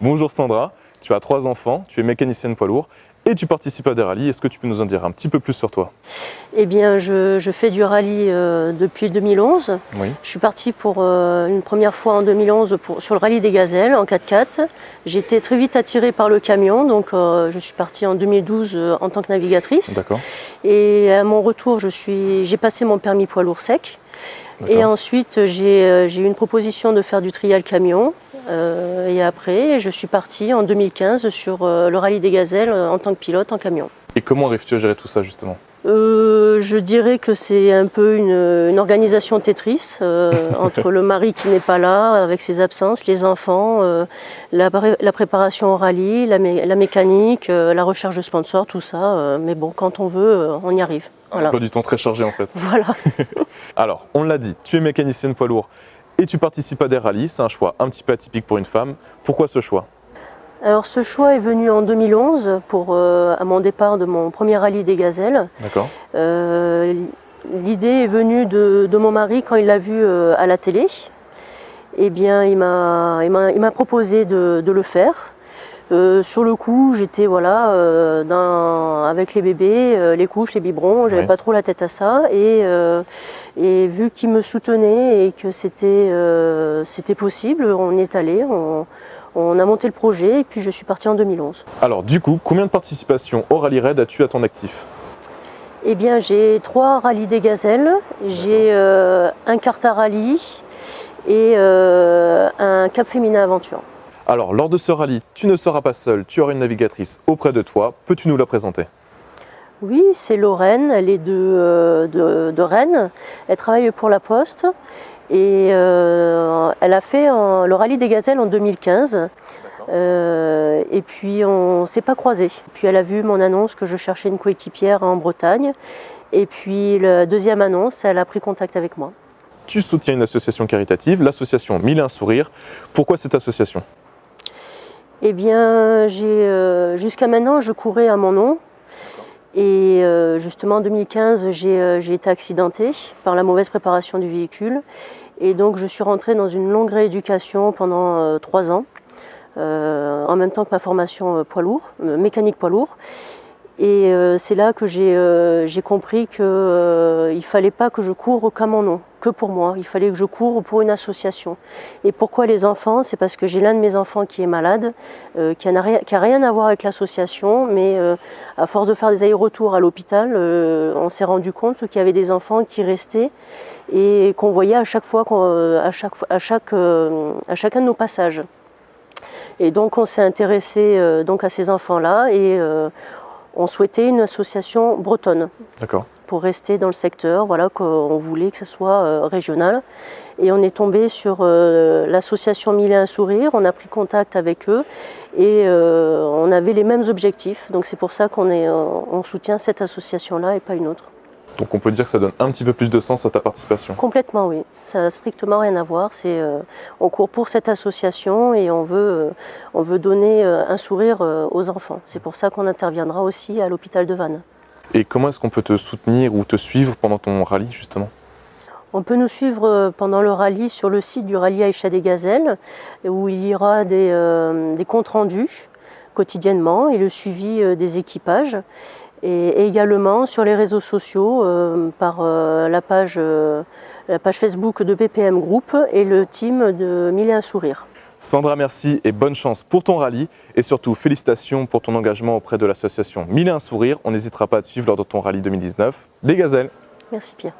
Bonjour Sandra, tu as 3 enfants, tu es mécanicienne poids lourd et tu participes à des rallyes. Est-ce que tu peux nous en dire un petit peu plus sur toi? Eh bien, je fais du rallye depuis 2011. Oui. Je suis partie pour une première fois en 2011 sur le rallye des Gazelles en 4x4. J'ai été très vite attirée par le camion, donc je suis partie en 2012 en tant que navigatrice. D'accord. Et à mon retour, j'ai passé mon permis poids lourd sec. Et ensuite, j'ai eu une proposition de faire du trial camion. Et après, je suis partie en 2015 sur le rallye des Gazelles en tant que pilote en camion. Et comment arrives-tu à gérer tout ça justement? Je dirais que c'est un peu une organisation Tetris entre le mari qui n'est pas là, avec ses absences, les enfants, la préparation au rallye, la mécanique, la recherche de sponsors, tout ça. Mais bon, quand on veut, on y arrive. Voilà. Un emploi du temps très chargé en fait. Voilà. Alors, on l'a dit, tu es mécanicienne poids lourd et tu participes à des rallyes. C'est un choix un petit peu atypique pour une femme. Pourquoi ce choix? Alors ce choix est venu en 2011 à mon départ de mon premier rallye des Gazelles. D'accord. L'idée est venue de mon mari quand il l'a vu à la télé. Eh bien, il m'a proposé de le faire. Sur le coup, j'étais avec les bébés, les couches, les biberons, j'avais pas trop la tête à ça. Et vu qu'il me soutenait et que c'était possible, on y est allé. On a monté le projet et puis je suis partie en 2011. Alors du coup, combien de participations au Rallye Raid as-tu à ton actif? Eh bien, j'ai 3 rallyes des Gazelles, j'ai un Karta Rallye et un Cap Féminin Aventure. Alors lors de ce rallye, tu ne seras pas seule, tu auras une navigatrice auprès de toi. Peux-tu nous la présenter? Oui, c'est Lorraine, elle est de Rennes, elle travaille pour la Poste. Et elle a fait le rallye des Gazelles en 2015 et puis on ne s'est pas croisés. Puis elle a vu mon annonce que je cherchais une coéquipière en Bretagne et puis la deuxième annonce, elle a pris contact avec moi. Tu soutiens une association caritative, l'association 1001 sourires. Pourquoi cette association? Eh bien, jusqu'à maintenant, je courais à mon nom. Et justement en 2015, j'ai été accidentée par la mauvaise préparation du véhicule. Et donc je suis rentrée dans une longue rééducation pendant 3 ans, en même temps que ma formation poids lourd, mécanique poids lourd. Et c'est là que j'ai compris qu'il ne fallait pas que je coure qu'à mon nom, que pour moi. Il fallait que je coure pour une association. Et pourquoi les enfants? C'est parce que j'ai l'un de mes enfants qui est malade, qui a rien à voir avec l'association, mais à force de faire des allers-retours à l'hôpital, on s'est rendu compte qu'il y avait des enfants qui restaient et qu'on voyait à chaque fois, à chacun de nos passages. Et donc on s'est intéressé donc à ces enfants-là et on souhaitait une association bretonne. D'accord. Pour rester dans le secteur, voilà, qu'on voulait que ce soit régional. Et on est tombé sur l'association 1001 sourires, on a pris contact avec eux et on avait les mêmes objectifs. Donc c'est pour ça on soutient cette association-là et pas une autre. Donc on peut dire que ça donne un petit peu plus de sens à ta participation? Complètement, oui. Ça n'a strictement rien à voir. On court pour cette association et on veut donner un sourire aux enfants. C'est pour ça qu'on interviendra aussi à l'hôpital de Vannes. Et comment est-ce qu'on peut te soutenir ou te suivre pendant ton rallye justement? On peut nous suivre pendant le rallye sur le site du rallye Aïcha des Gazelles où il y aura des comptes rendus quotidiennement et le suivi des équipages. Et également sur les réseaux sociaux par la page Facebook de BPM Group et le team de 1001 sourires. Sandra, merci et bonne chance pour ton rallye et surtout félicitations pour ton engagement auprès de l'association 1001 sourires. On n'hésitera pas à te suivre lors de ton rallye 2019 des Gazelles. Merci Pierre.